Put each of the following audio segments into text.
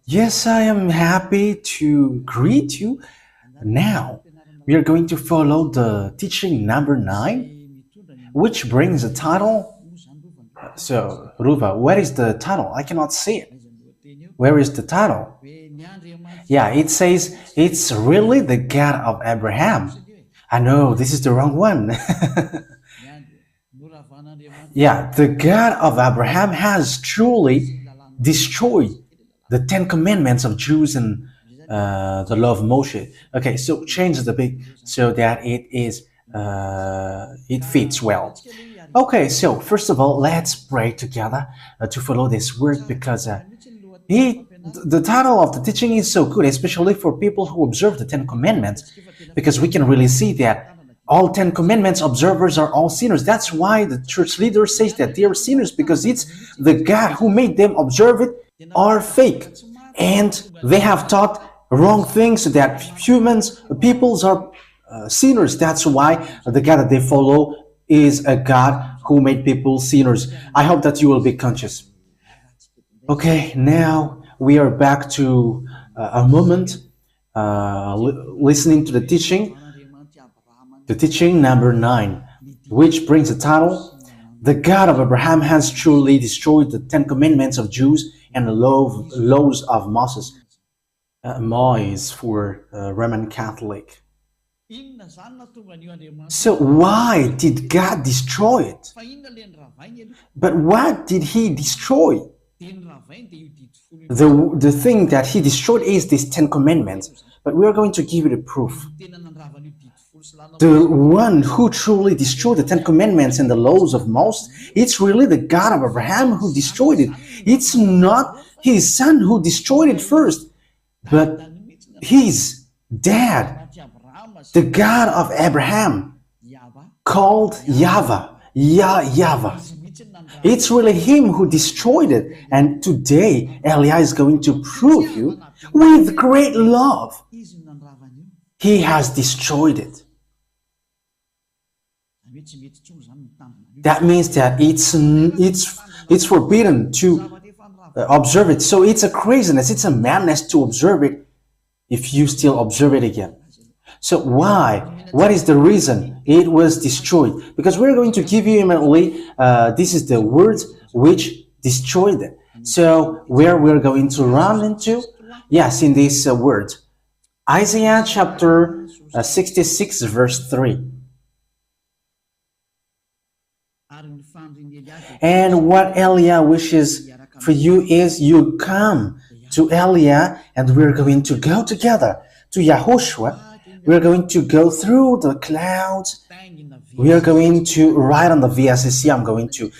Yes, I am happy to greet you. Now, we are going to follow the teaching number 9, which brings the title. So, Ruva, what is the title? I cannot see it. Where is the title? Yeah, it says it's really the God of Abraham. I know this is the wrong one. Yeah, the God of Abraham has truly destroyed the Ten Commandments of Jews and the law of Moshe. Okay, so change the bit so that it fits well. Okay, so first of all, let's pray together to follow this word because the title of the teaching is so good, especially for people who observe the Ten Commandments, because we can really see that all 10 commandments observers are all sinners. That's why the church leader says that they are sinners, because it's the God who made them observe it are fake. And they have taught wrong things so that peoples are sinners. That's why the God that they follow is a God who made people sinners. I hope that you will be conscious. Okay, now we are back to a moment listening to the teaching number 9, which brings the title, The God of Abraham has truly destroyed the Ten Commandments of Jews and the laws of Moses. Moise for Roman Catholic. So why did God destroy it? But what did he destroy? The thing that he destroyed is these 10 commandments, but we are going to give you the proof. The one who truly destroyed the Ten Commandments and the laws of Moses, it's really the God of Abraham who destroyed it. It's not his son who destroyed it first, but his dad, the God of Abraham, called YAHVAH, YAHVAH. It's really him who destroyed it. And today, Eliah is going to prove you with great love. He has destroyed it. That means that it's forbidden to observe it. So it's a craziness, it's a madness to observe it if you still observe it again. So why? What is the reason it was destroyed? Because we're going to give you immediately, this is the word which destroyed it. So where we're going to run into? Yes, in this word. Isaiah chapter 66 verse 3. And what Eliah wishes for you is you come to Eliah and we're going to go together to YAHOSHUAH. We're going to go through the clouds. We are going to ride on the VSCC. I'm going to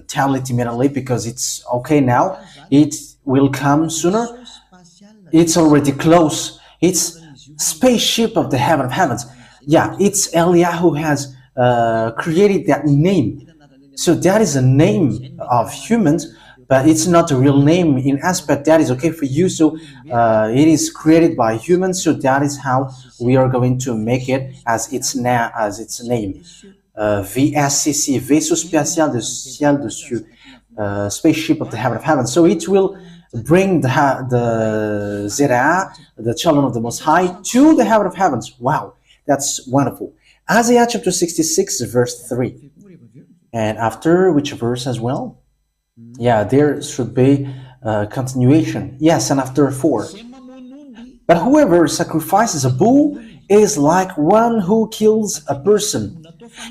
tell it immediately because it's okay now. It will come sooner. It's already close. It's spaceship of the heaven of heavens. Yeah, it's Eliah who has created that name. So that is a name of humans, but it's not a real name in aspect. That is okay for you. So it is created by humans. So that is how we are going to make it as its name. VSCC, Vaisseau Spatial de Ciel de Cieux, spaceship of the heaven of heaven. So it will bring the Zerah, the children of the Most High, to the heaven of heavens. Wow, that's wonderful. Isaiah chapter 66, verse 3. And after which verse as well? Yeah, there should be a continuation. Yes, and after 4. But whoever sacrifices a bull is like one who kills a person.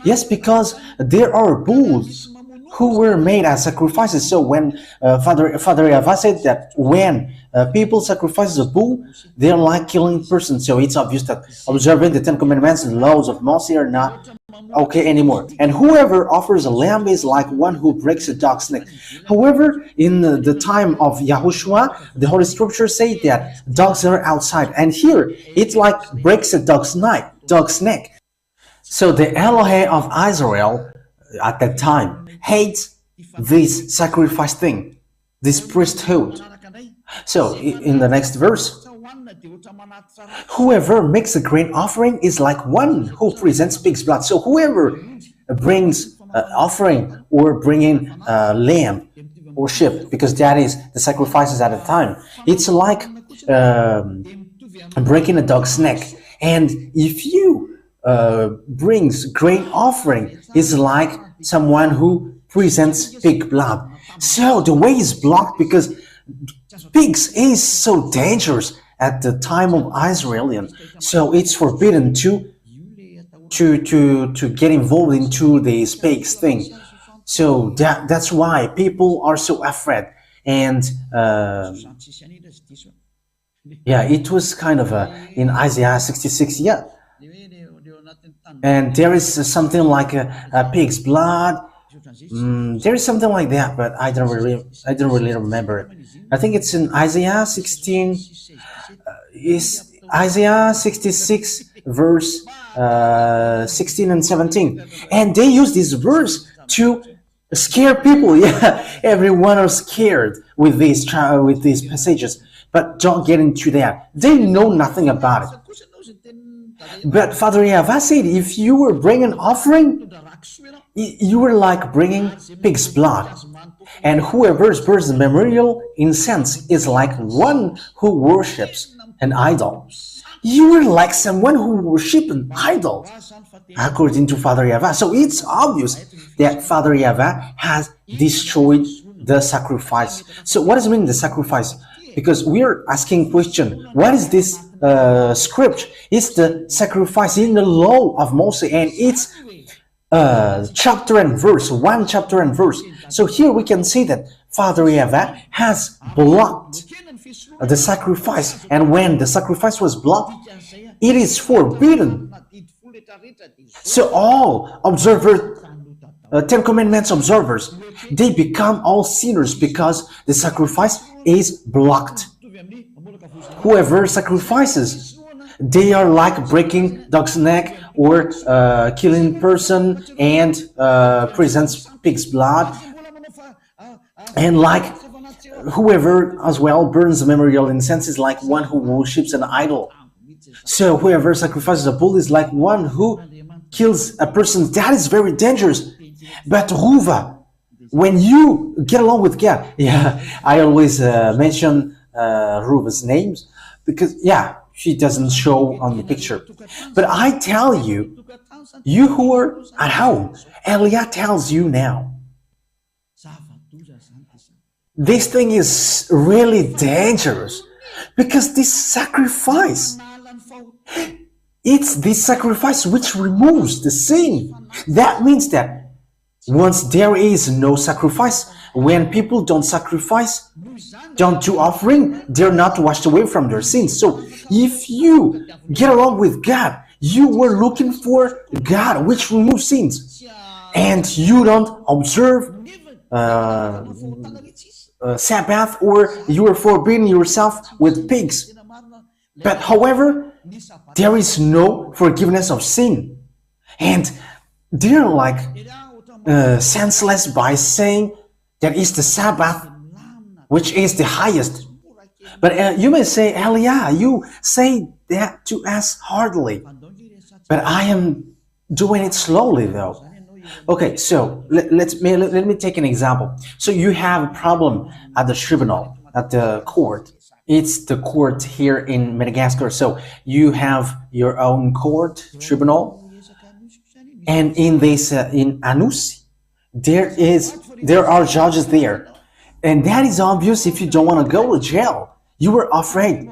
Yes, because there are bulls who were made as sacrifices. So when Father YAHVAH said that when people sacrifice a bull, they're like killing persons. So it's obvious that observing the Ten Commandments and laws of Moses are not okay anymore. And whoever offers a lamb is like one who breaks a dog's neck. However, in the time of YAHOSHUAH, the Holy Scriptures say that dogs are outside. And here, it like breaks a dog's neck. So the Elohe of Israel at that time hates this sacrifice thing, this priesthood. So in the next verse, whoever makes a grain offering is like one who presents pig's blood. So whoever brings offering or bringing lamb worship, because that is the sacrifices at the time. It's like breaking a dog's neck. And if you brings grain offering, is like someone who presents pig blood. So the way is blocked because pigs is so dangerous at the time of Israelian. So it's forbidden to get involved into this pigs thing. So that's why people are so afraid. And yeah, it was kind of in Isaiah 66. Yeah, and there is something like a pig's blood. There is something like that, but I don't really remember it. I think it's in Isaiah 16. Is Isaiah 66 verse 16 and 17, and they use this verse to scare people. Yeah, everyone are scared with these passages, but don't get into that. They know nothing about it. But Father YAHVAH said, if you were bringing an offering, you were like bringing pig's blood. And whoever burns the memorial incense is like one who worships an idol. You were like someone who worships an idol, according to Father YAHVAH. So it's obvious that Father YAHVAH has destroyed the sacrifice. So what does it mean, the sacrifice? Because we're asking question, what is this script? It's the sacrifice in the law of Moses, and it's chapter and verse, one chapter and verse. So here we can see that Father YAHVAH has blocked the sacrifice, and when the sacrifice was blocked, it is forbidden. So all observers, Ten Commandments observers, they become all sinners because the sacrifice is blocked. Whoever sacrifices, they are like breaking dog's neck or killing person and presents pig's blood, and like whoever as well burns the memorial incense is like one who worships an idol. So whoever sacrifices a bull is like one who kills a person. That is very dangerous. But Ruva, when you get along with God, yeah, I always mention Ruva's names because, yeah, she doesn't show on the picture. But I tell you, you who are at home, Elia tells you now, this thing is really dangerous because this sacrifice, it's this sacrifice which removes the sin. That means that once there is no sacrifice, when people don't sacrifice, don't do offering, they're not washed away from their sins. So if you get along with God, you were looking for God, which removes sins, and you don't observe Sabbath, or you are forbidding yourself with pigs. But however, there is no forgiveness of sin, and they're like senseless by saying that is the Sabbath, which is the highest. But you may say, Elia, you say that to us hardly, but I am doing it slowly though. Okay, so let me take an example. So you have a problem at the tribunal, at the court. It's the court here in Madagascar. So you have your own court, tribunal, and in this in Anus, there are judges there, and that is obvious. If you don't want to go to jail, you were afraid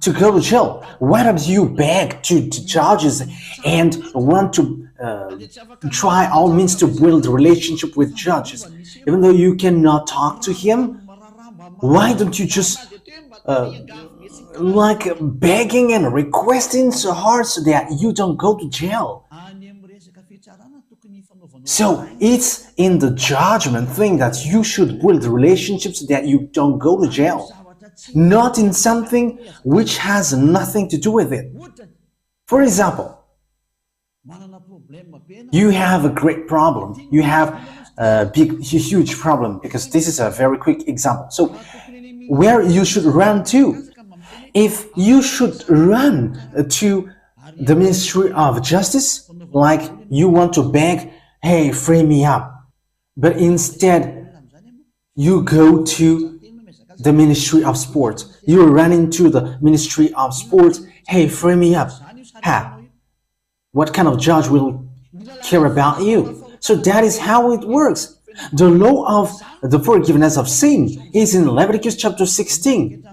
to go to jail. Why don't you beg to judges and want to try all means to build a relationship with judges, even though you cannot talk to him? Why don't you just like begging and requesting so hard so that you don't go to jail? So it's in the judgment thing that you should build relationships so that you don't go to jail, not in something which has nothing to do with it. For example, you have a great problem. You have a huge problem, because this is a very quick example. So where you should run to? If you should run to the Ministry of Justice, like you want to beg, hey, free me up. But instead, You go to the ministry of sports. You run into the ministry of sports. Hey, free me up. Ha, what kind of judge will care about you? So that is how it works. The law of the forgiveness of sin is in Leviticus chapter 16.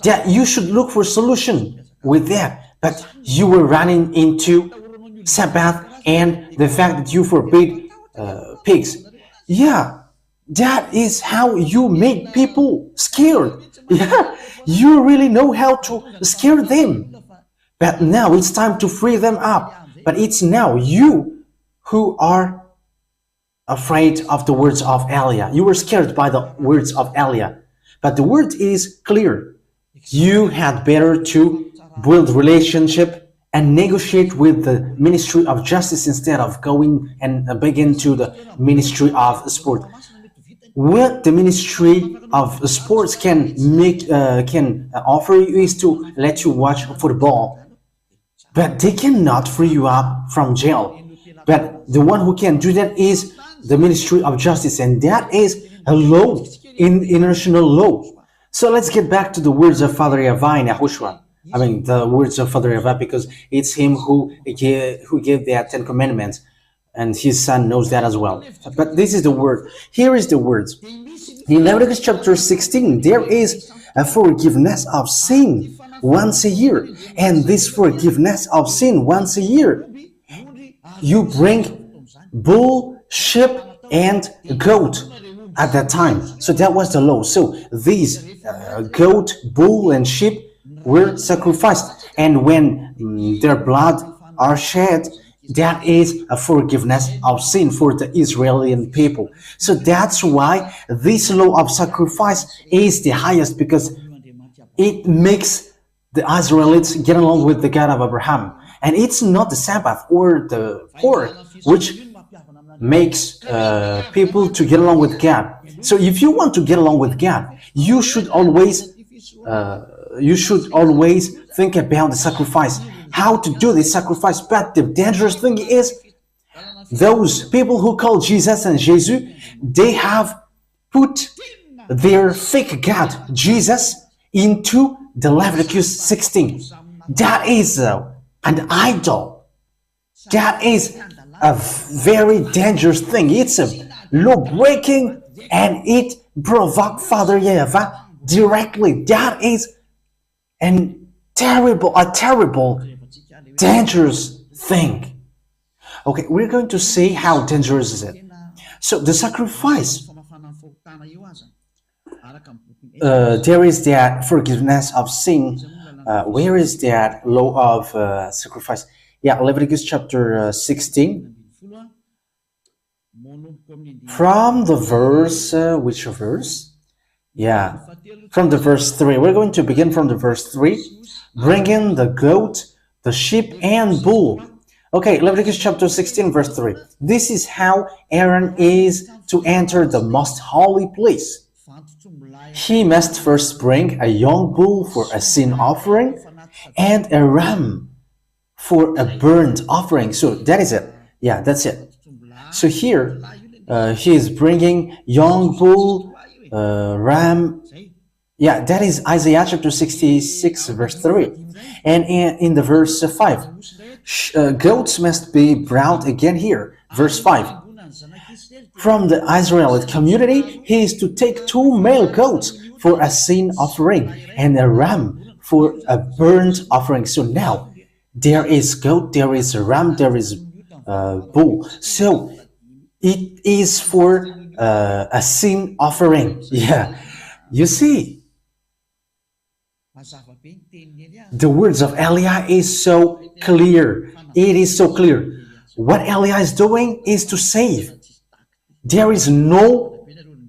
That you should look for solution with that. But you were running into Sabbath and the fact that you forbid pigs. Yeah, that is how you make people scared. Yeah, you really know how to scare them. But now it's time to free them up. But it's now you who are afraid of the words of Elia. You were scared by the words of Elia. But the word is clear. You had better to build relationship and negotiate with the ministry of justice instead of going and begin to the ministry of sport. What the ministry of sports can offer you is to let you watch football, but they cannot free you up from jail. But the one who can do that is the ministry of justice, and that is a law, in international law. So let's get back to the words of Father YAHVAH and YAHOSHUAH. I mean, the words of Father YAHVAH, because it's him who gave the 10 Commandments, and his son knows that as well. But this is the word. Here is the words. In Leviticus chapter 16, there is a forgiveness of sin once a year. And this forgiveness of sin once a year, you bring bull, sheep, and goat at that time. So that was the law. So these goat, bull, and sheep were sacrificed. And when their blood are shed, that is a forgiveness of sin for the Israeli people. So that's why this law of sacrifice is the highest, because it makes the Israelites get along with the God of Abraham. And it's not the Sabbath or the pork which makes people to get along with God. So if you want to get along with God, you should always think about the sacrifice, how to do this sacrifice. But the dangerous thing is, those people who call Jesus and Jesus, they have put their fake God, Jesus, into the Leviticus 16. That is an idol. That is a very dangerous thing. It's a law breaking, and it provoked Father YAHVAH directly. That is a terrible, dangerous thing. Okay, we're going to see how dangerous is it. So the sacrifice, there is that forgiveness of sin. Where is that law of sacrifice? Yeah, Leviticus chapter 16. From the verse, which verse? Yeah, from the verse 3. We're going to begin from the verse 3. Bring in the goat, the sheep, and bull. Okay, Leviticus chapter 16, verse 3. This is how Aaron is to enter the most holy place. He must first bring a young bull for a sin offering and a ram for a burnt offering. So that is it. Yeah, that's it. So here, he is bringing young bull, ram. Yeah, that is Isaiah chapter 66, verse 3. And in the verse 5, goats must be brought again here. Verse 5. From the Israelite community, he is to take 2 male goats for a sin offering and a ram for a burnt offering. So now, there is goat, there is a ram, there is bull. So it is for a sin offering. Yeah, you see, the words of Elia is so clear. It is so clear. What Elia is doing is to save. There is no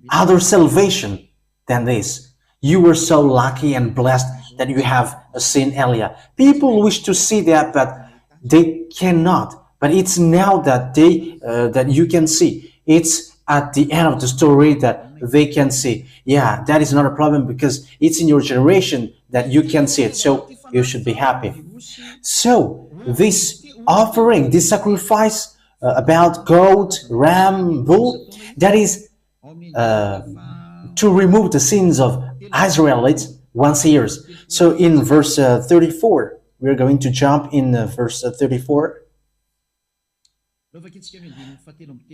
other salvation than this. You were so lucky and blessed that you have seen Elia. People wish to see that, but they cannot. But it's now that that you can see. It's at the end of the story that they can see. Yeah, that is not a problem, because it's in your generation that you can see it. So you should be happy. So this offering, this sacrifice about goat, ram, bull, that is uh, to remove the sins of Israelites once a year. So in verse 34, we're going to jump in verse 34.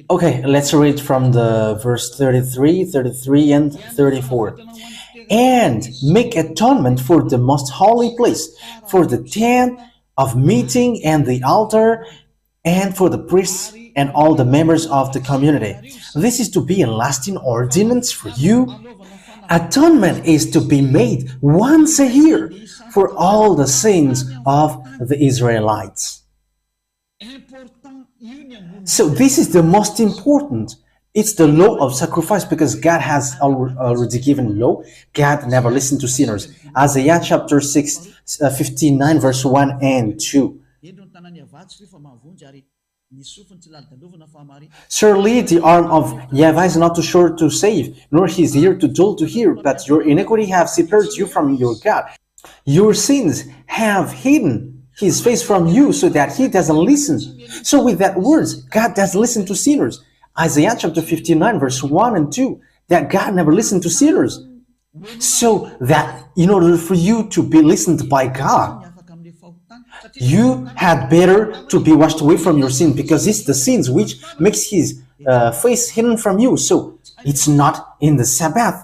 Okay, let's read from the verse 33, and 34. And make atonement for the most holy place, for the tent of meeting and the altar, and for the priests and all the members of the community. This is to be a lasting ordinance for you. Atonement is to be made once a year for all the sins of the Israelites. So this is the most important. It's the law of sacrifice, because God has already given law. God never listened to sinners. Isaiah chapter 59 verse 1 and 2. Surely the arm of YAHVAH is not too short to save, nor his ear too dull to hear, but your iniquity have separated you from your God. Your sins have hidden his face from you so that he doesn't listen. So with that words, God doesn't listen to sinners. Isaiah chapter 59 verse 1 and 2, that God never listened to sinners. So that in order for you to be listened by God, you had better to be washed away from your sin, because it's the sins which makes his face hidden from you. So it's not in the Sabbath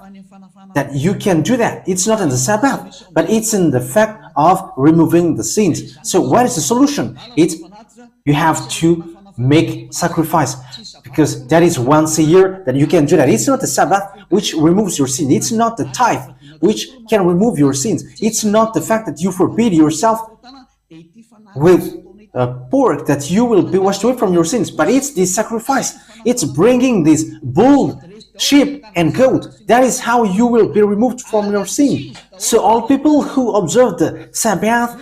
that you can do that. It's not in the Sabbath, but it's in the fact of removing the sins. So what is the solution? It's you have to make sacrifice, because that is once a year that you can do that. It's not the Sabbath which removes your sin. It's not the tithe which can remove your sins. It's not the fact that you forbid yourself with pork that you will be washed away from your sins, but it's the sacrifice. It's bringing this bull, sheep, and goat. That is how you will be removed from your sin. So all people who observe the Sabbath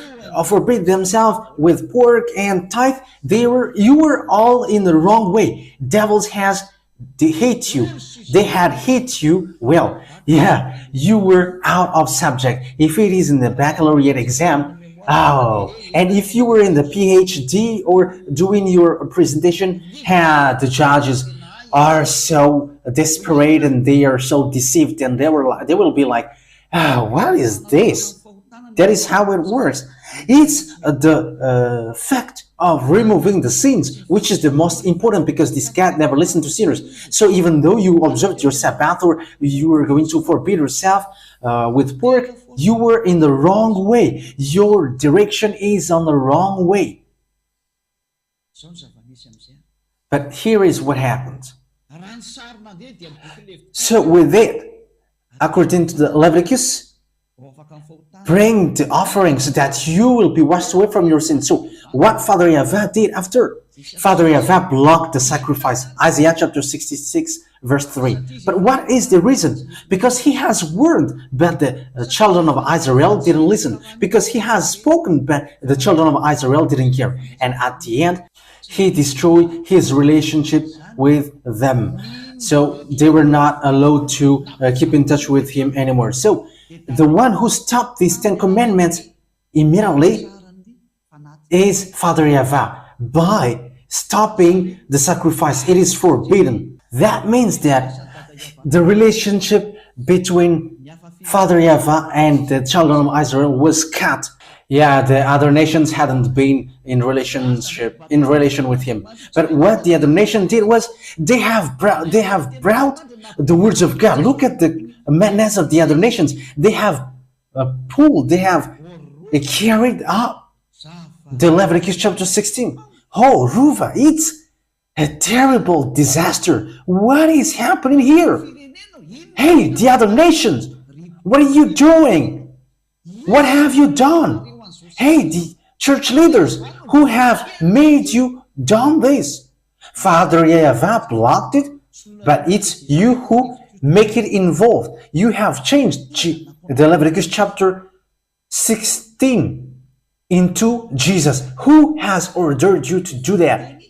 forbid themselves with pork and tithe, you were all in the wrong way. Devils they hate you. They had hate you. Well, yeah, you were out of subject. If it is in the baccalaureate exam, oh, and if you were in the PhD or doing your presentation, the judges are so desperate and they are so deceived, and they will be like, what is this? That is how it works. It's the fact of removing the sins, which is the most important, because this God never listened to sinners. So even though you observed your Sabbath, or you were going to forbid yourself with pork, you were in the wrong way. Your direction is on the wrong way. But here is what happens. So with it, according to the Leviticus, bring the offering so that you will be washed away from your sins. So what Father YAHVAH did after? Father YAHVAH blocked the sacrifice. Isaiah chapter 66 verse 3. But what is the reason? Because he has warned, but the children of Israel didn't listen. Because he has spoken, but the children of Israel didn't care. And at the end, he destroyed his relationship with them. So they were not allowed to keep in touch with him anymore. So the one who stopped these 10 commandments immediately is Father YAHVAH. By stopping the sacrifice, it is forbidden. That means that the relationship between Father YAHVAH and the children of Israel was cut. Yeah, the other nations hadn't been in relation with him. But what the other nation did was they have brought the words of God. Look at the madness of the other nations. They have carried up the Leviticus chapter 16. Oh, Ruva, it's a terrible disaster. What is happening here? Hey, the other nations, what are you doing? What have you done? Hey, the church leaders who have made you done this. Father YAHVAH blocked it, but it's you who make it involved. You have changed the Leviticus chapter 16 into Jesus. Who has ordered you to do that?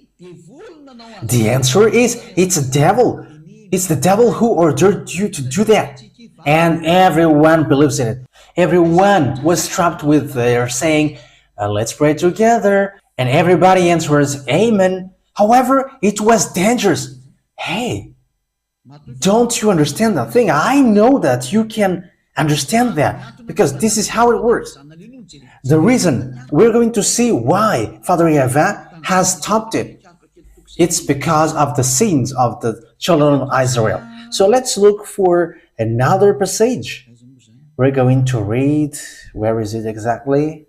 The answer is it's the devil. It's the devil who ordered you to do that. And everyone believes in it. Everyone was trapped with their saying, let's pray together. And everybody answers, amen. However, it was dangerous. Hey, Don't you understand that thing? I know that you can understand that because this is how it works. The reason we're going to see why Father YAHVAH has stopped it, it's because of the sins of the children of Israel. So let's look for another passage. We're going to read, where is it exactly?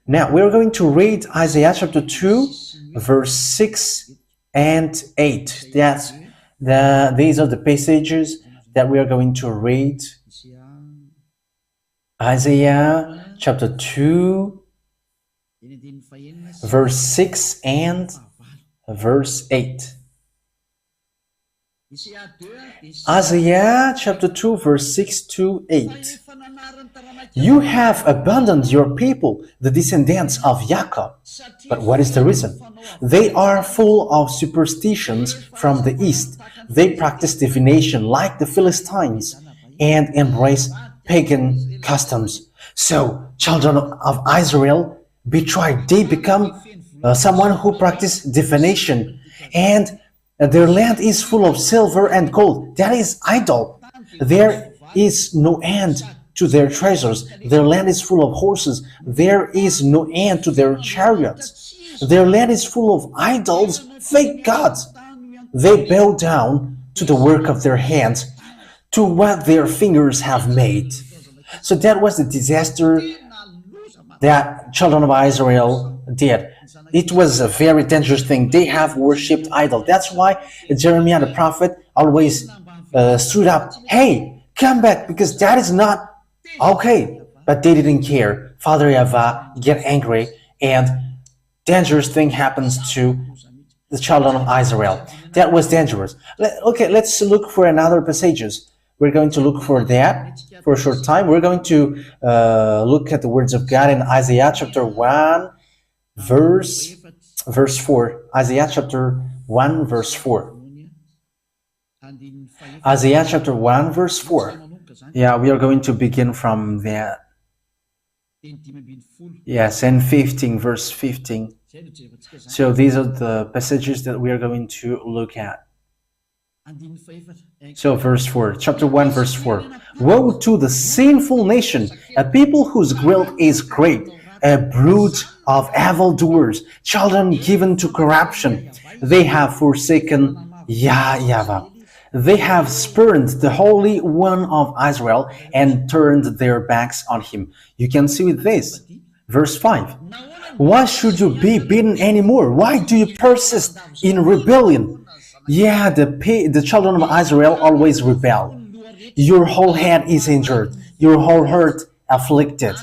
Now we're going to read Isaiah chapter 2, verse 6 and 8. These are the passages that we are going to read. Isaiah chapter 2, verse 6 and verse 8. Isaiah chapter 2, verse 6 to 8. You have abandoned your people, the descendants of Jacob. But what is the reason? They are full of superstitions from the east. They practice divination like the Philistines and embrace pagan customs. So, children of Israel betrayed. They become someone who practices divination, and their land is full of silver and gold. That is idol. There is no end to their treasures. Their land is full of horses. There is no end to their chariots. Their land is full of idols, fake gods. They bow down to the work of their hands, to what their fingers have made. So that was the disaster that children of Israel did. It was a very dangerous thing. They have worshipped idols. That's why Jeremiah the prophet always stood up. Hey, come back, because that is not okay. But they didn't care. Father YAHVAH get angry, and dangerous thing happens to the children of Israel. That was dangerous. Okay, let's look for another passages. We're going to look for that for a short time. We're going to look at the words of God in Isaiah chapter 1, verse 4. Isaiah chapter 1, verse 4. Isaiah chapter 1, verse 4. Yeah, we are going to begin from that. Yes, and 15, verse 15. So these are the passages that we are going to look at. So verse 4, chapter 1, verse 4. Woe to the sinful nation, a people whose guilt is great, a brood of evildoers, children given to corruption. They have forsaken YAHVAH. They have spurned the Holy One of Israel and turned their backs on him. You can see with this. Verse 5. Why should you be beaten anymore? Why do you persist in rebellion? Yeah, the children of Israel always rebel. Your whole head is injured, your whole heart afflicted.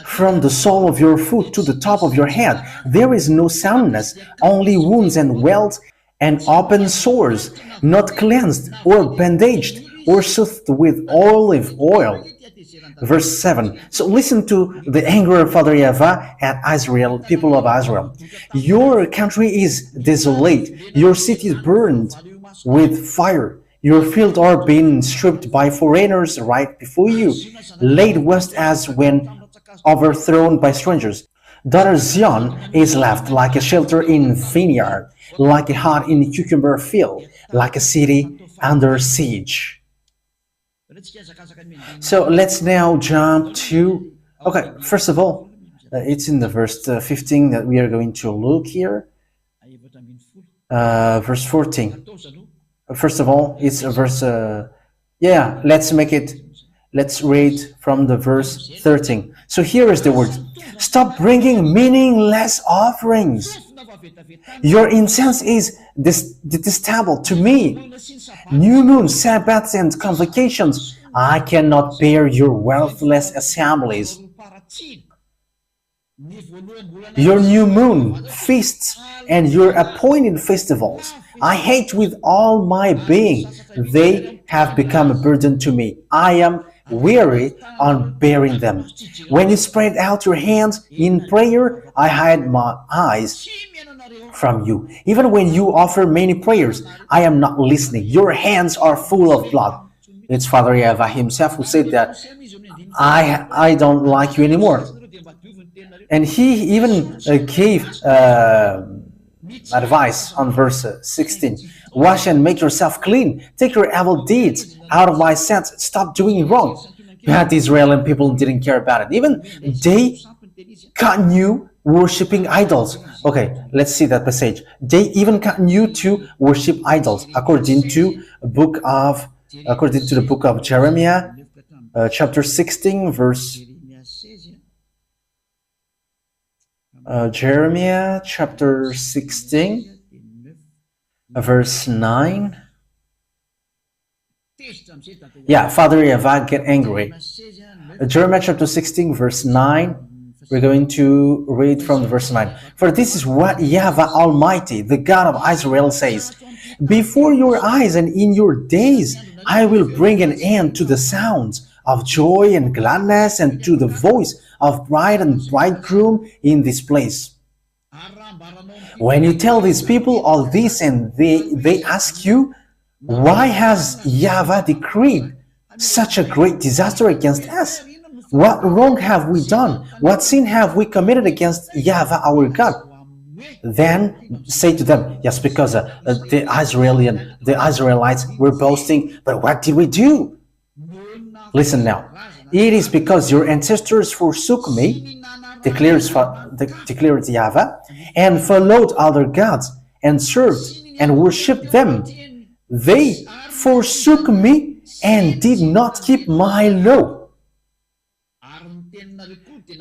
From the sole of your foot to the top of your head, there is no soundness, only wounds and welts and open sores, not cleansed or bandaged or soothed with olive oil. Verse 7. So listen to the anger of Father YAHVAH at Israel, people of Israel. Your country is desolate. Your city is burned with fire. Your fields are being stripped by foreigners right before you, laid waste as when overthrown by strangers. Daughter Zion is left like a shelter in vineyard, like a hut in a cucumber field, like a city under siege. So let's now jump to, okay, first of all, it's in the verse 15 that we are going to look here. Verse 14. First of all, it's a verse, let's read from the verse 13. So here is the word. Stop bringing meaningless offerings. Your incense is detestable to me. New moons, Sabbaths, and convocations. I cannot bear your worthless assemblies. Your new moon, feasts, and your appointed festivals. I hate with all my being. They have become a burden to me. I am weary on bearing them. When you spread out your hands in prayer, I hide my eyes from you. Even when you offer many prayers, I am not listening. Your hands are full of blood. It's Father YAHVAH himself who said that I don't like you anymore. And he even gave advice on verse 16. Wash and make yourself clean. Take your evil deeds out of my sight. Stop doing wrong. But the Israeli people didn't care about it. Even they continue worshipping idols. Okay, let's see that passage. They even continue to worship idols, according to the book of Jeremiah, chapter 16, verse. Jeremiah chapter 16, verse 9. Yeah, Father YAHVAH get angry. Jeremiah chapter 16, verse 9. We're going to read from verse 9. For this is what YAHVAH Almighty, the God of Israel, says. Before your eyes and in your days, I will bring an end to the sounds of joy and gladness and to the voice of bride and bridegroom in this place. When you tell these people all this and they ask you, why has YAHVAH decreed such a great disaster against us? What wrong have we done? What sin have we committed against YAHVAH our God? Then say to them, yes, because the Israelites were boasting, but what did we do? Listen now. It is because your ancestors forsook me, declares YAHVAH, and followed other gods, and served and worshipped them. They forsook me and did not keep my law.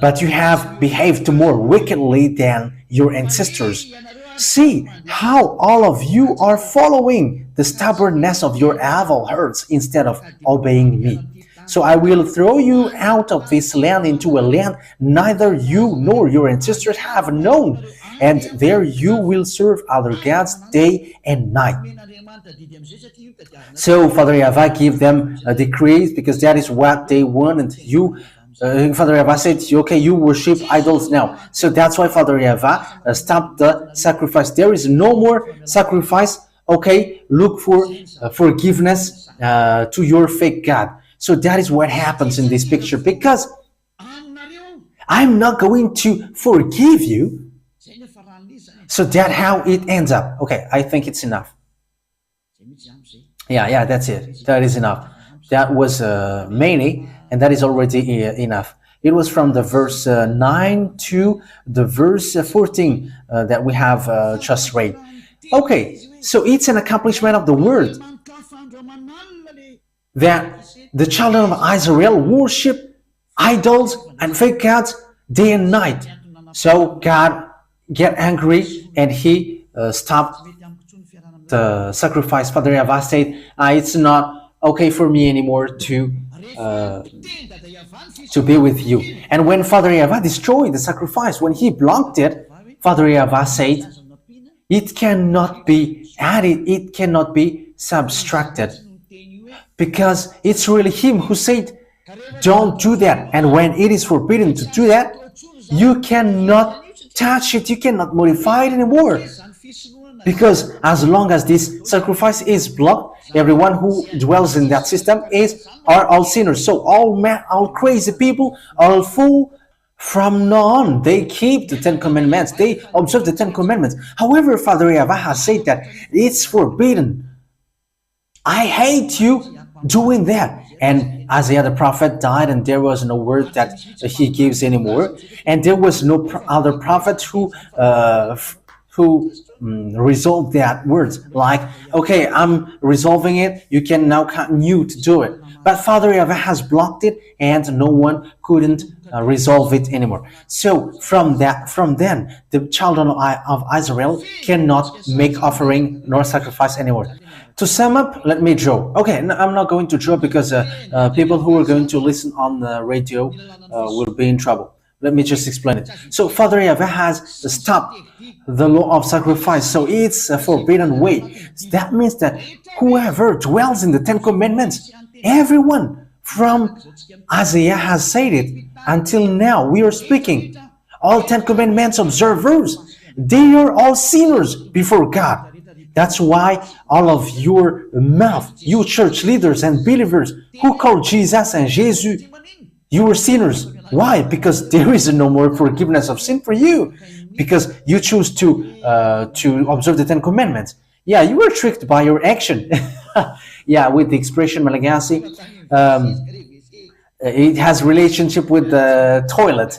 But you have behaved more wickedly than your ancestors. See how all of you are following the stubbornness of your evil hearts instead of obeying me. So I will throw you out of this land into a land neither you nor your ancestors have known, and there you will serve other gods day and night. So Father YAHVAH gave them decrees because that is what they wanted. Father YAHVAH said, okay, you worship idols now. So that's why Father YAHVAH stopped the sacrifice. There is no more sacrifice. Okay, look for forgiveness to your fake God. So that is what happens in this picture, because I'm not going to forgive you. So that's how it ends up. Okay, I think it's enough. Yeah, that's it. That is enough. That was many, and that is already enough. It was from the verse 9 to the verse 14 that we have just read. Okay, so it's an accomplishment of the word that the children of Israel worship idols and fake gods day and night. So God get angry and he stopped the sacrifice. Father YAHVAH said, it's not okay for me anymore to be with you. And when Father YAHVAH destroyed the sacrifice, when he blocked it, Father YAHVAH said, it cannot be added, it cannot be subtracted. Because it's really him who said, don't do that. And when it is forbidden to do that, you cannot touch it, you cannot modify it anymore. Because as long as this sacrifice is blocked, everyone who dwells in that system are all sinners. So all crazy people, all fool, from now on, they keep the 10 Commandments. They observe the 10 Commandments. However, Father YAHVAH has said that it's forbidden. I hate you doing that. And Isaiah the prophet died, and there was no word that he gives anymore. And there was no other prophet who resolved that words. Like, okay, I'm resolving it. You can now continue to do it. But Father YAHVAH has blocked it, and no one couldn't resolve it anymore. So from then, the children of Israel cannot make offering nor sacrifice anymore. To sum up, let me draw. Okay, I'm not going to draw because people who are going to listen on the radio will be in trouble. Let me just explain it. So Father YAHVAH has stopped the law of sacrifice. So it's a forbidden way. That means that whoever dwells in the 10 Commandments, everyone from Isaiah has said it. Until now, we are speaking. All 10 Commandments observers, they are all sinners before God. That's why all of your mouth, you church leaders and believers who call Jesus and Jesus, You were sinners. Why? Because there is no more forgiveness of sin for you, because you choose to observe the Ten Commandments. Yeah, you were tricked by your action. Yeah, with the expression Malagasy, it has relationship with the toilet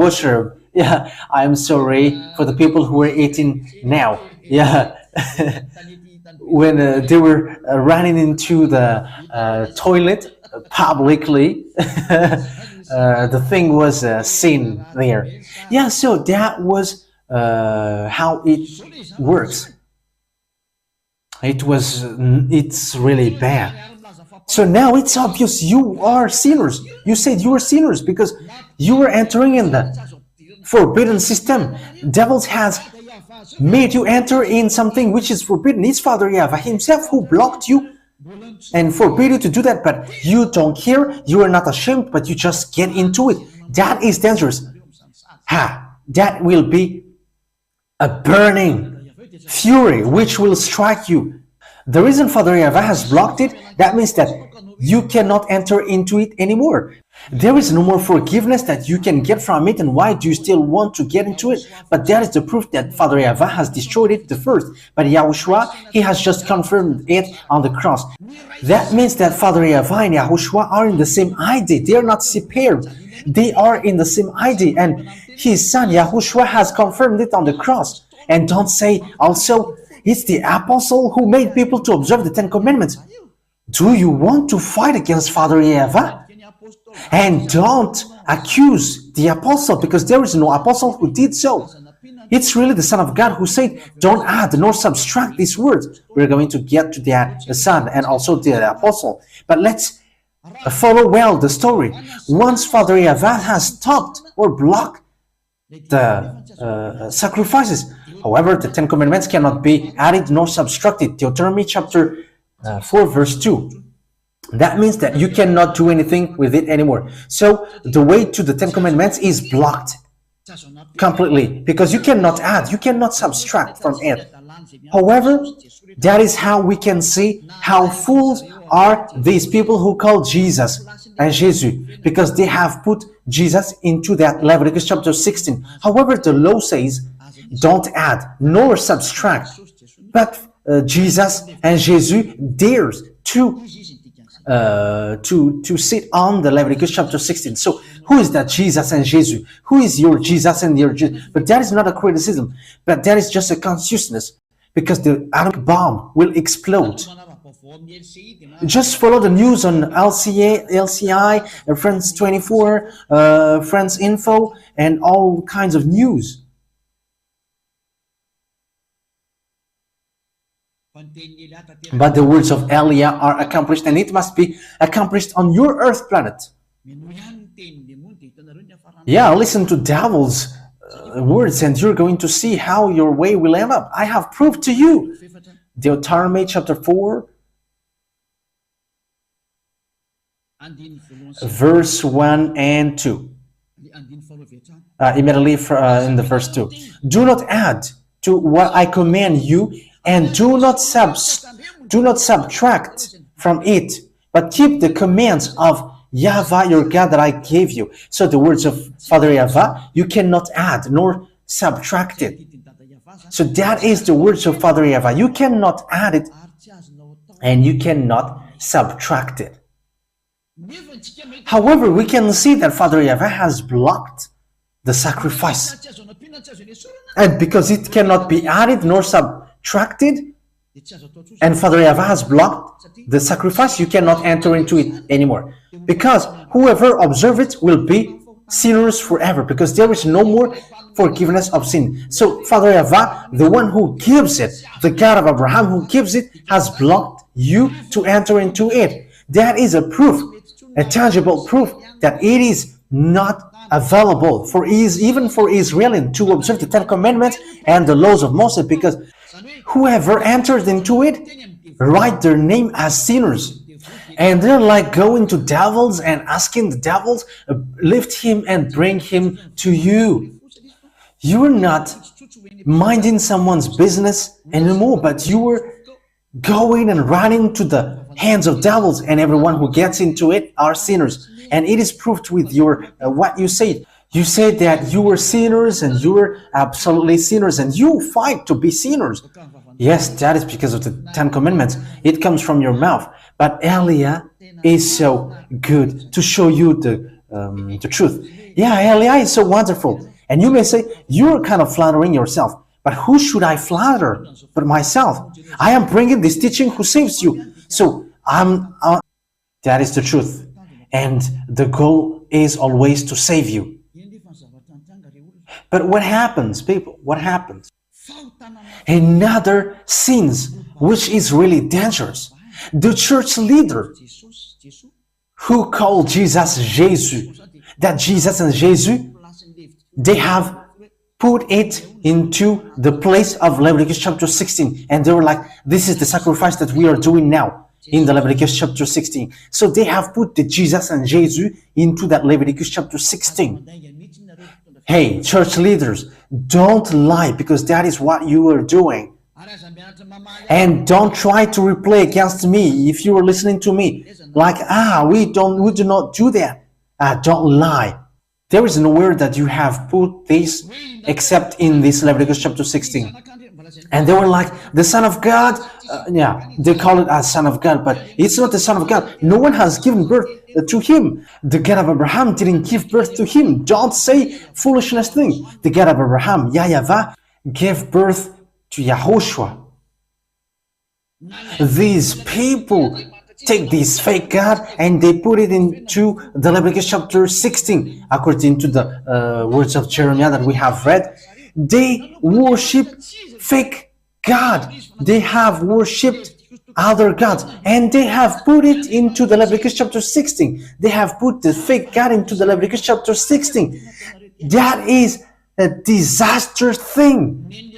washer. Yeah, I'm sorry for the people who are eating now. Yeah, when they were running into the toilet publicly, the thing was seen there. Yeah, so that was how it works. It's really bad. So now it's obvious you are sinners. You said you were sinners because you were entering in the forbidden system. Devil has made you enter in something which is forbidden. It's Father YAHVAH himself who blocked you and forbid you to do that, but you don't care. You are not ashamed, but you just get into it. That is dangerous. That will be a burning fury which will strike you. The reason Father YAHVAH has blocked it, that means that you cannot enter into it anymore. There is no more forgiveness that you can get from it, and why do you still want to get into it? But that is the proof that Father YAHVAH has destroyed it the first. But YAHOSHUAH, he has just confirmed it on the cross. That means that Father YAHVAH and YAHOSHUAH are in the same ID. They are not separate. They are in the same ID, and his son YAHOSHUAH has confirmed it on the cross. And don't say also, it's the apostle who made people to observe the Ten Commandments. Do you want to fight against Father YAHVAH? And don't accuse the apostle, because there is no apostle who did so. It's really the Son of God who said, don't add nor subtract these words. We're going to get to that, the Son and also the apostle. But let's follow well the story. Once Father YAHVAH has stopped or blocked the sacrifices, however, the Ten Commandments cannot be added nor subtracted. Deuteronomy chapter 4 verse 2. That means that you cannot do anything with it anymore. So the way to the Ten Commandments is blocked completely, because you cannot add, you cannot subtract from it. However, that is how we can see how fools are these people who call Jesus and Jesus, because they have put Jesus into that Leviticus chapter 16. However, the law says don't add nor subtract, but Jesus and Jesus dares to sit on the Leviticus chapter 16. So who is that Jesus and Jesus? Who is your Jesus and your Jesus? But that is not a criticism, but that is just a consciousness, because the atomic bomb will explode. Just follow the news on LCI, France 24, France Info, and all kinds of news. But the words of Elia are accomplished, and it must be accomplished on your earth planet. Yeah, listen to devil's words, and you're going to see how your way will end up. I have proved to you. Deuteronomy chapter 4, verse 1 and 2. Immediately in the verse 2. Do not add to what I command you, and do not subtract from it, but keep the commands of YAHVAH your God that I gave you. So the words of Father YAHVAH, you cannot add nor subtract it. So that is the words of Father YAHVAH. You cannot add it and you cannot subtract it. However, we can see that Father YAHVAH has blocked the sacrifice. And because it cannot be added nor subtracted, and Father YAHVAH has blocked the sacrifice, you cannot enter into it anymore. Because whoever observes it will be sinners forever, because there is no more forgiveness of sin. So Father YAHVAH, the one who gives it, the God of Abraham who gives it, has blocked you to enter into it. That is a proof, a tangible proof, that it is not available for even for Israelis to observe the Ten Commandments and the laws of Moses, because whoever enters into it write their name as sinners. And they're like going to devils and asking the devils, lift him and bring him to you. You're not minding someone's business anymore, but you were going and running to the hands of devils, and everyone who gets into it are sinners. And it is proved with your what you said. You said that you were sinners and you were absolutely sinners and you fight to be sinners. Yes, that is because of the 10 Commandments. It comes from your mouth. But Elia is so good to show you the truth. Yeah, Elia is so wonderful. And you may say, you're kind of flattering yourself. But who should I flatter but myself? I am bringing this teaching who saves you. So that is the truth. And the goal is always to save you. But what happens, people? What happens? Another sin, which is really dangerous. The church leader who called Jesus Jesus, that Jesus and Jesus, they have put it into the place of Leviticus chapter 16. And they were like, this is the sacrifice that we are doing now in the Leviticus chapter 16. So they have put the Jesus and Jesus into that Leviticus chapter 16. Hey, church leaders, don't lie, because that is what you are doing. And don't try to replay against me if you are listening to me. Like, we do not do that. Don't lie. There is nowhere that you have put this except in this Leviticus chapter 16. And they were like, the Son of God, they call it as Son of God, but it's not the Son of God. No one has given birth to him. The God of Abraham didn't give birth to him. Don't say foolishness thing. The God of Abraham, YAHVAH, gave birth to YAHOSHUAH. These people take this fake God and they put it into the Leviticus chapter 16, according to the words of Jeremiah that we have read. They worship fake God. They have worshipped other gods, and they have put it into the Leviticus chapter 16. They have put the fake God into the Leviticus chapter 16. That is a disastrous thing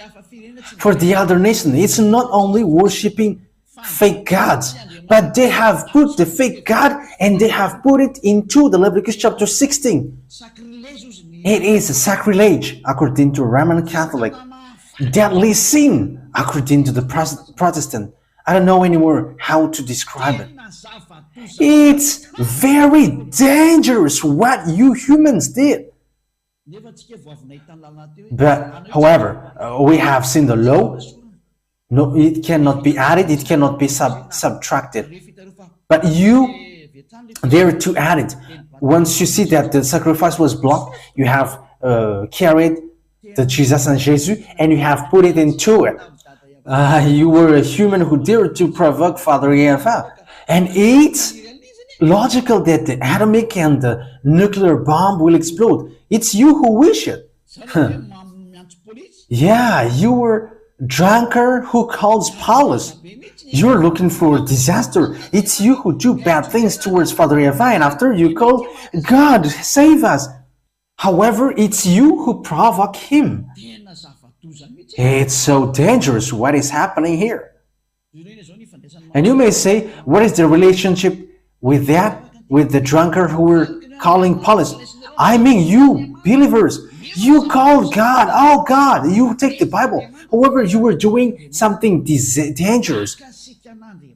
for the other nation. It's not only worshipping fake gods, but they have put the fake God and they have put it into the Leviticus chapter 16. It is a sacrilege according to Roman Catholic, deadly sin according to the Protestant. I don't know anymore how to describe it. It's very dangerous what you humans did. But however, we have seen the law. No, it cannot be added, it cannot be subtracted. But you dare to add it. Once you see that the sacrifice was blocked, you have carried the Jesus and Jesus and you have put it into it. You were a human who dared to provoke Father YAHVAH. And it's logical that the atomic and the nuclear bomb will explode. It's you who wish it. Yeah, you were drunkard who calls police. You're looking for disaster. It's you who do bad things towards Father YAHVAH, and after you call, God, save us. However, it's you who provoke him. It's so dangerous what is happening here. And you may say, what is the relationship with that, with the drunkard who were calling police? I mean, you believers, you call God, oh God, you take the Bible. However, you were doing something dangerous,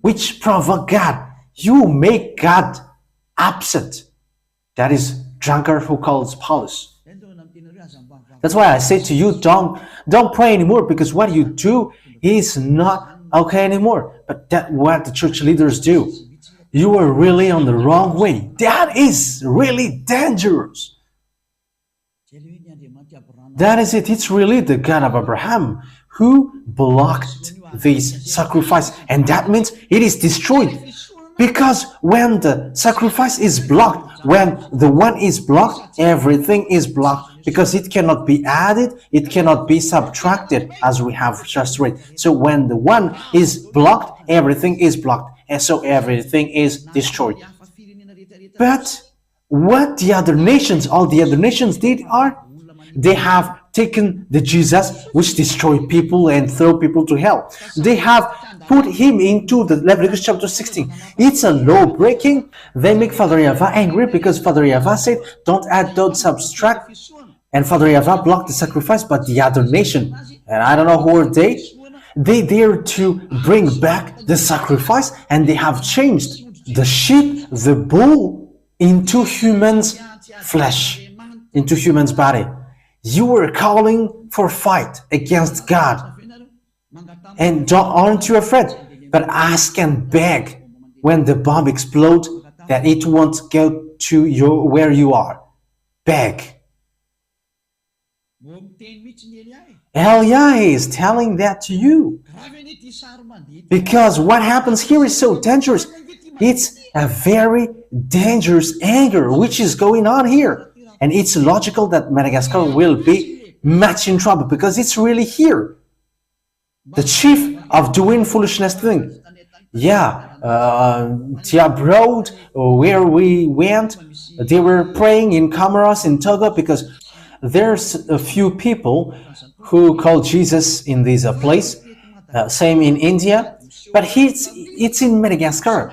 which provoke God. You make God upset. That is drunkard who calls police. That's why I say to you, don't pray anymore, because what you do is not okay anymore. But that's what the church leaders do. You are really on the wrong way. That is really dangerous. That is it. It's really the God of Abraham who blocked this sacrifice. And that means it is destroyed. Because when the sacrifice is blocked, when the one is blocked, everything is blocked. Because it cannot be added, it cannot be subtracted, as we have just read. So when the one is blocked, everything is blocked. And so everything is destroyed. But what the other nations, all the other nations did are, they have taken the Jesus, which destroyed people and throw people to hell. They have put him into the Leviticus chapter 16. It's a law breaking. They make Father YAHVAH angry because Father YAHVAH said, don't add, don't subtract. And Father YAHVAH blocked the sacrifice, but the other nation, and I don't know who are they, They dare to bring back the sacrifice, and they have changed the sheep, the bull, into human's flesh, into human's body. You are calling for fight against God. And aren't you afraid? But ask and beg when the bomb explodes that it won't go to where you are. Beg. Eliah is telling that to you. Because what happens here is so dangerous. It's a very dangerous anger which is going on here. And it's logical that Madagascar will be much in trouble because it's really here. The chief of doing foolishness thing. Yeah, abroad where we went, they were praying in Comoros, in Togo, because there's a few people who call Jesus in this place. Same in India, but it's in Madagascar,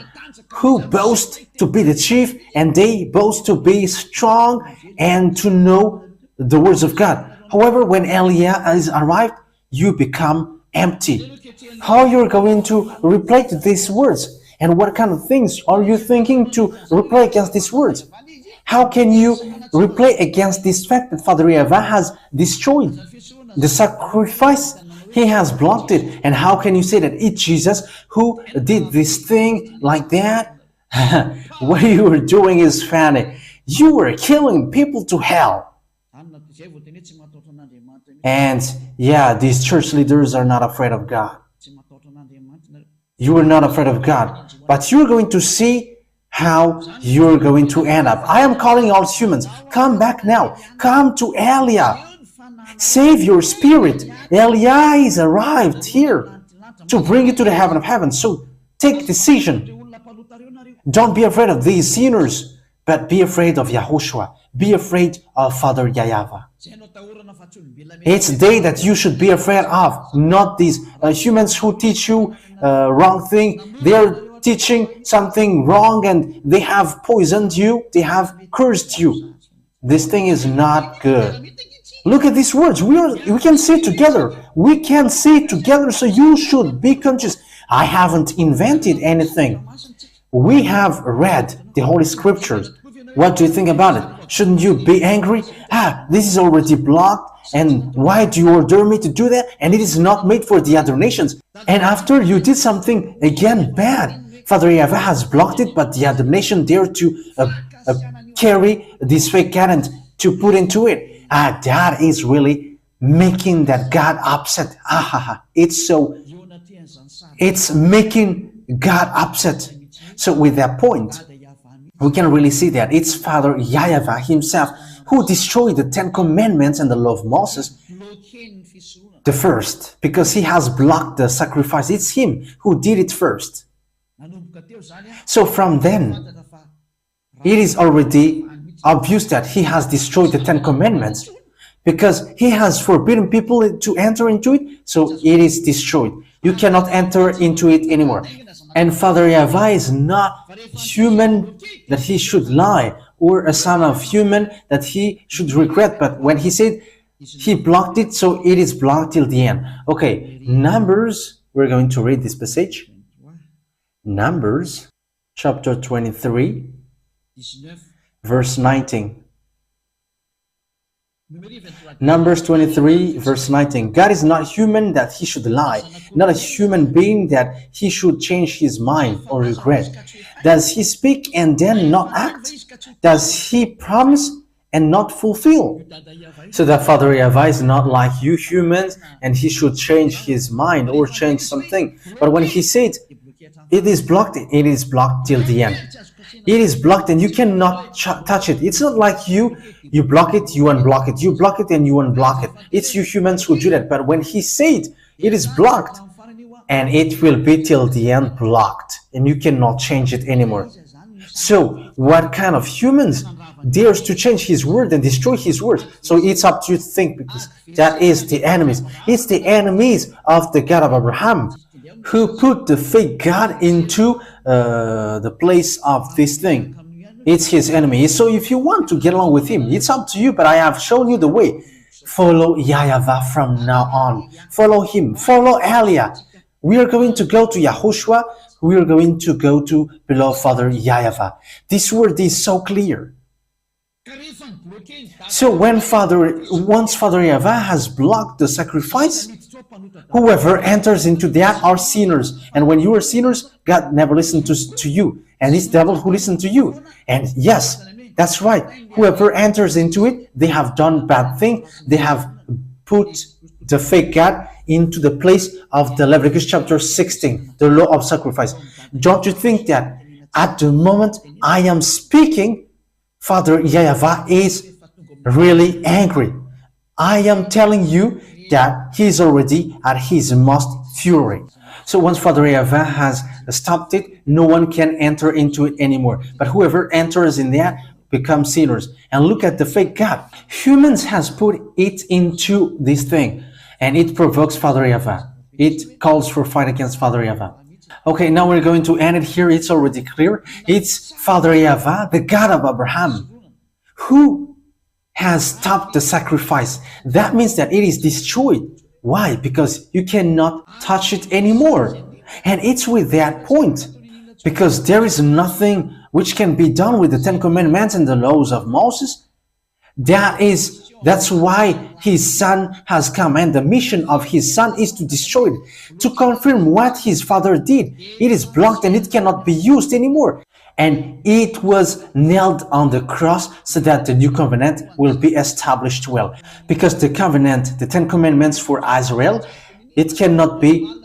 who boast to be the chief, and they boast to be strong and to know the words of God. However, when Eliah is arrived, you become empty. How you're going to reply to these words? And what kind of things are you thinking to reply against these words? How can you reply against this fact that Father YAHVAH has destroyed the sacrifice? He has blocked it. And how can you say that it's Jesus who did this thing like that? What you were doing is funny. You were killing people to hell. And yeah, these church leaders are not afraid of God. You are not afraid of God. But you're going to see how you're going to end up. I am calling all humans. Come back now. Come to Eliah. Save your spirit. Eliah is arrived here to bring you to the heaven of heaven. So take decision. Don't be afraid of these sinners, but be afraid of YAHOSHUAH. Be afraid of Father YAHVAH. It's they that you should be afraid of, not these humans who teach you wrong thing. They're teaching something wrong and they have poisoned you. They have cursed you. This thing is not good. Look at these words. We can see it together. We can see it together, so you should be conscious. I haven't invented anything. We have read the Holy Scriptures. What do you think about it? Shouldn't you be angry? This is already blocked, and why do you order me to do that? And it is not made for the other nations. And after you did something again bad, Father YAHVAH has blocked it, but the other nation dare to carry this fake God and to put into it. That is really making that God upset. It's making God upset. So with that point, we can really see that it's Father YAHVAH himself who destroyed the 10 Commandments and the law of Moses, the first, because he has blocked the sacrifice. It's him who did it first. So from then, it is already obvious that he has destroyed the 10 Commandments, because he has forbidden people to enter into it, so it is destroyed. You cannot enter into it anymore. And Father YAHVAH is not human that he should lie, or a son of human that he should regret. But when he said he blocked it, so it is blocked till the end. Okay, Numbers, we're going to read this passage. Numbers chapter 23, verse 19. Numbers 23, verse 19. God is not human that he should lie, not a human being that he should change his mind or regret. Does he speak and then not act? Does he promise and not fulfill? So that Father YAHVAH is not like you humans and he should change his mind or change something. But when he said it is blocked till the end. It is blocked and you cannot touch it. It's not like you block it, you unblock it. You block it and you unblock it. It's you humans who do that. But when he said it is blocked, and it will be till the end blocked, and you cannot change it anymore. So what kind of humans dares to change his word and destroy his word? So it's up to you to think, because that is the enemies. It's the enemies of the God of Abraham who put the fake God into the place of this thing. It's his enemy. So if you want to get along with him, it's up to you, but I have shown you the way. Follow YAHVAH from now on. Follow him. Follow Elia. We are going to go to Yahushua. We are going to go to beloved Father YAHVAH. This word is so clear. So once Father YAHVAH has blocked the sacrifice, whoever enters into that are sinners. And when you are sinners, God never listened to you. And it's the devil who listened to you. And yes, that's right. Whoever enters into it, they have done bad thing. They have put the fake God into the place of the Leviticus chapter 16, the law of sacrifice. Don't you think that at the moment I am speaking, Father YAHVAH is really angry? I am telling you that he is already at his most fury. So once Father YAHVAH has stopped it, no one can enter into it anymore. But whoever enters in there becomes sinners. And look at the fake God. Humans has put it into this thing, and it provokes Father YAHVAH. It calls for fight against Father YAHVAH. Okay, now we're going to end it here. It's already clear. It's Father YAHVAH, the God of Abraham, who has stopped the sacrifice. That means that it is destroyed. Why? Because you cannot touch it anymore. And it's with that point, because there is nothing which can be done with the Ten Commandments and the laws of Moses. That's why his son has come, and the mission of his son is to destroy it, to confirm what his father did. It is blocked and it cannot be used anymore. And it was nailed on the cross so that the new covenant will be established well. Because the covenant, the Ten Commandments for Israel, it cannot be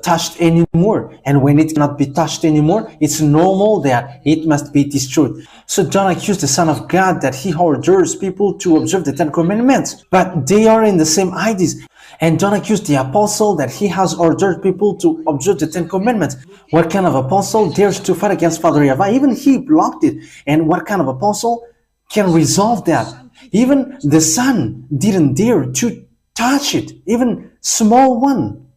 touched anymore. And when it cannot be touched anymore, it's normal that it must be destroyed. So don't accuse the Son of God that he orders people to observe the Ten Commandments, but they are in the same ideas. And don't accuse the apostle that he has ordered people to observe the Ten Commandments. What kind of apostle dares to fight against Father YAHVAH? Even he blocked it. And what kind of apostle can resolve that? Even the son didn't dare to touch it, even small one.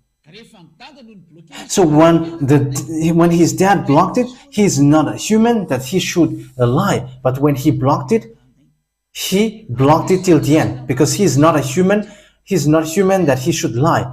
So when his dad blocked it, he's not a human that he should lie. But when he blocked it till the end, because he's not a human. He's not human that he should lie.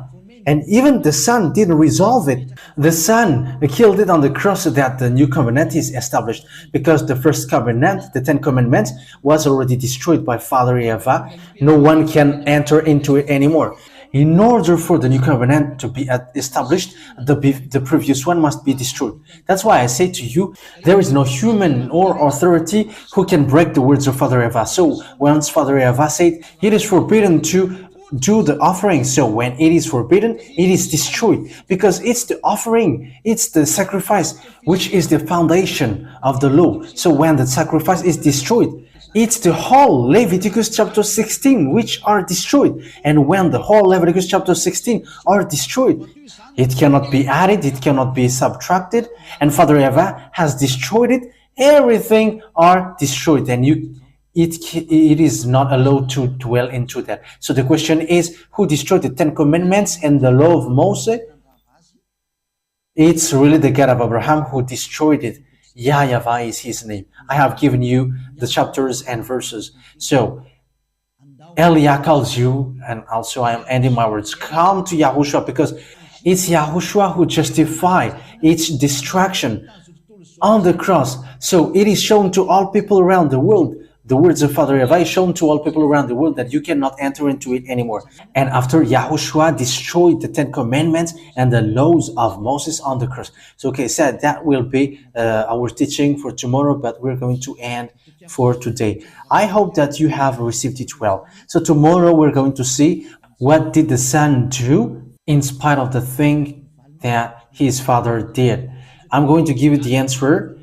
And even the son didn't resolve it. The son killed it on the cross so that the new covenant is established. Because the first covenant, the Ten Commandments, was already destroyed by Father YAHVAH. No one can enter into it anymore. In order for the new covenant to be established, the previous one must be destroyed. That's why I say to you, there is no human or authority who can break the words of Father YAHVAH. So once Father YAHVAH said, it is forbidden to do the offering. So when it is forbidden, it is destroyed, because it's the offering, it's the sacrifice, which is the foundation of the law. So when the sacrifice is destroyed, it's the whole Leviticus chapter 16 which are destroyed. And when the whole Leviticus chapter 16 are destroyed, it cannot be added, it cannot be subtracted. And Father YAHVAH has destroyed it. Everything are destroyed, and it is not allowed to dwell into that. So the question is, who destroyed the Ten Commandments and the law of Moses? It's really the God of Abraham who destroyed it. YAHVAH is his name. I have given you the chapters and verses. So Elia calls you, and also I am ending my words, come to YAHOSHUAH, because it's YAHOSHUAH who justifies its distraction on the cross. So it is shown to all people around the world. The words of Father YAHVAH is shown to all people around the world that you cannot enter into it anymore. And after YAHOSHUAH destroyed the Ten Commandments and the laws of Moses on the cross. So okay, said that will be our teaching for tomorrow, but we're going to end for today. I hope that you have received it well. So tomorrow we're going to see what did the son do in spite of the thing that his father did. I'm going to give you the answer.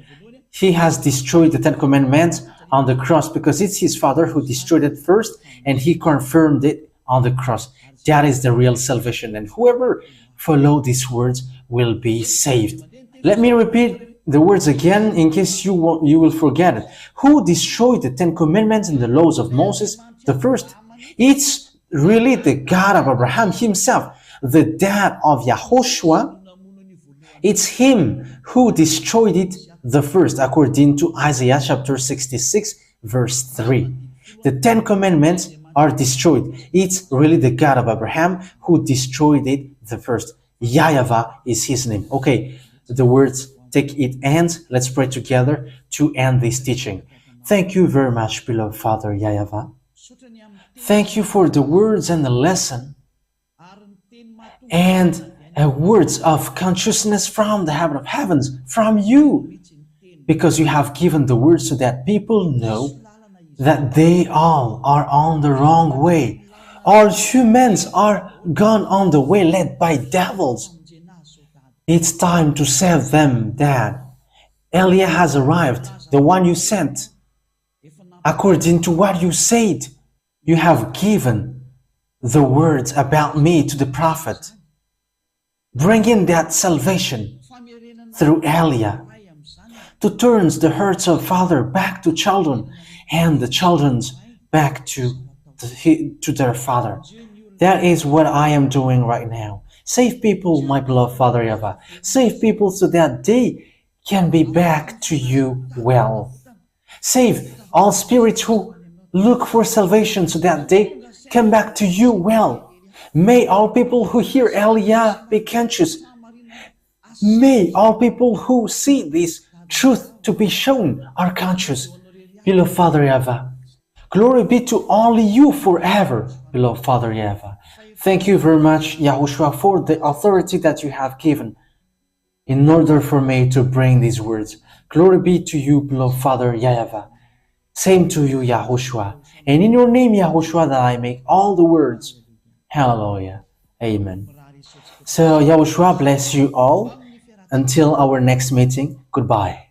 He has destroyed the Ten Commandments on the cross because it's his father who destroyed it first, and he confirmed it on the cross. That is the real salvation, and whoever follow these words will be saved. Let me repeat the words again in case you will forget it. Who destroyed the Ten Commandments and the laws of Moses? The first. It's really the God of Abraham himself, the dad of YAHOSHUAH. It's him who destroyed it the first, according to Isaiah chapter 66, verse 3. The Ten Commandments are destroyed. It's really the God of Abraham who destroyed it the first. YAHVAH is his name. Okay, the words take it and let's pray together to end this teaching. Thank you very much, beloved Father YAHVAH. Thank you for the words and the lesson and words of consciousness from the heaven of heavens, from you, because you have given the words so that people know that they all are on the wrong way. All humans are gone on the way led by devils. It's time to save them, Dad. Elia has arrived, the one you sent. According to what you said, you have given the words about me to the prophet, bringing that salvation through Elia, to turn the hearts of father back to children and the children's back to their father. That is what I am doing right now. Save people, my beloved Father YAHVAH. Save people so that they can be back to you well. Save all spirits who look for salvation so that they come back to you well. May all people who hear Elia be conscious. May all people who see this truth to be shown are conscious. Beloved Father YAHVAH, glory be to only you forever, beloved Father YAHVAH. Thank you very much, Yahushua, for the authority that you have given in order for me to bring these words. Glory be to you, beloved Father YAHVAH. Same to you, Yahushua. And in your name, Yahushua, that I make all the words. Hallelujah. Amen. So, Yahushua bless you all. Until our next meeting, goodbye.